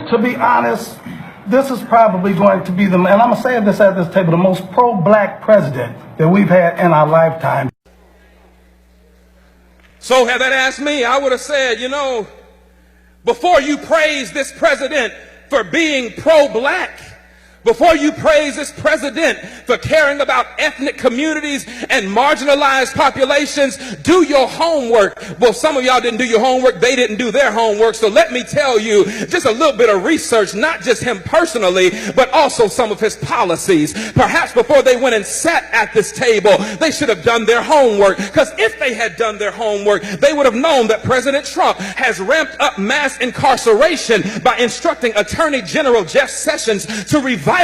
To be honest, this is probably going to be and I'm going to say this at this table, the most pro-black president that we've had in our lifetime. So had that asked me, I would have said, before you praise this president for being pro-black, before you praise this president for caring about ethnic communities and marginalized populations, do your homework. Well, some of y'all didn't do your homework. They didn't do their homework. So let me tell you just a little bit of research, not just him personally, but also some of his policies. Perhaps before they went and sat at this table, they should have done their homework. Because if they had done their homework, they would have known that President Trump has ramped up mass incarceration by instructing Attorney General Jeff Sessions to revitalize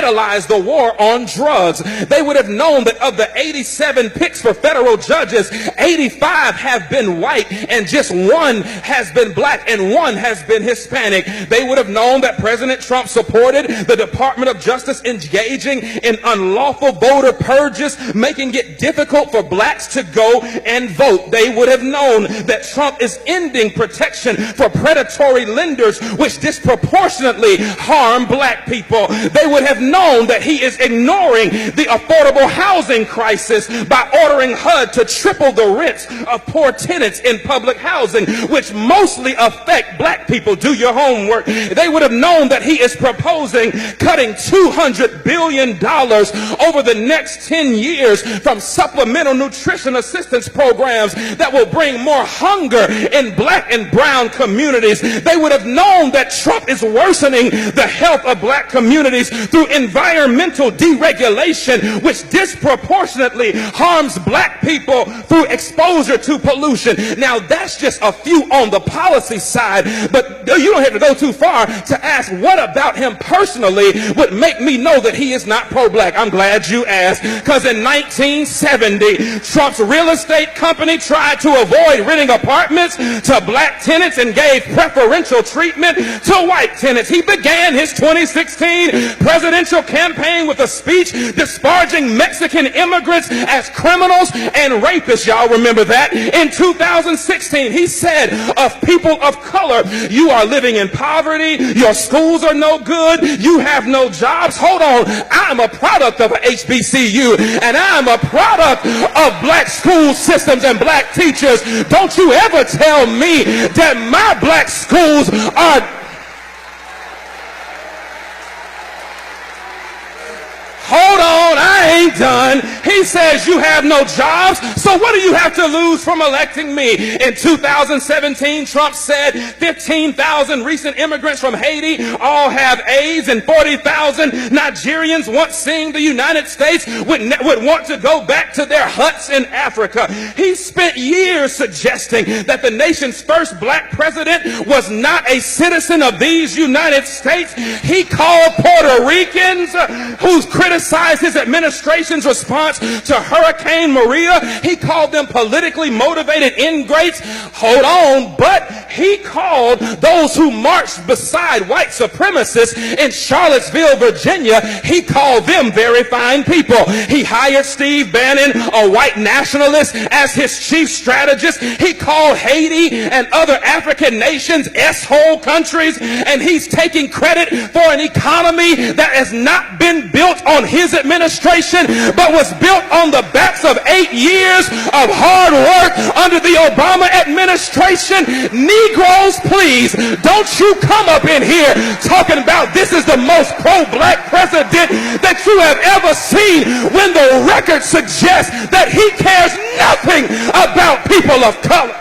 the war on drugs. They would have known that of the 87 picks for federal judges, 85 have been white and just one has been black and one has been Hispanic. They would have known that President Trump supported the Department of Justice engaging in unlawful voter purges, making it difficult for blacks to go and vote. They would have known that Trump is ending protection for predatory lenders, which disproportionately harm black people. They would have known that he is ignoring the affordable housing crisis by ordering HUD to triple the rents of poor tenants in public housing, which mostly affect black people. Do your homework. They would have known that he is proposing cutting $200 billion over the next 10 years from supplemental nutrition assistance programs that will bring more hunger in black and brown communities. They would have known that Trump is worsening the health of black communities through environmental deregulation, which disproportionately harms black people through exposure to pollution. Now, that's just a few on the policy side, but you don't have to go too far to ask what about him personally would make me know that he is not pro-black. I'm glad you asked, because in 1970, Trump's real estate company tried to avoid renting apartments to black tenants and gave preferential treatment to white tenants. He began his 2016 presidential campaign with a speech disparaging Mexican immigrants as criminals and rapists. Y'all remember that? In 2016, he said of people of color, you are living in poverty, your schools are no good, you have no jobs. Hold on, I'm a product of a HBCU and I'm a product of black school systems and black teachers. Don't you ever tell me that my black schools are... Hold on, I ain't done. He says you have no jobs, so what do you have to lose from electing me? In 2017, Trump said 15,000 recent immigrants from Haiti all have AIDS, and 40,000 Nigerians once seeing the United States would want to go back to their huts in Africa. He spent years suggesting that the nation's first black president was not a citizen of these United States. He called Puerto Ricans who's criticized his administration's response to Hurricane Maria. He called them politically motivated ingrates. Hold on, but he called those who marched beside white supremacists in Charlottesville, Virginia, he called them very fine people. He hired Steve Bannon, a white nationalist, as his chief strategist. He called Haiti and other African nations S-hole countries, and he's taking credit for an economy that has not been built on his administration, but was built on the backs of 8 years of hard work under the Obama administration. Negroes, please, don't you come up in here talking about this is the most pro-black president that you have ever seen when the record suggests that he cares nothing about people of color.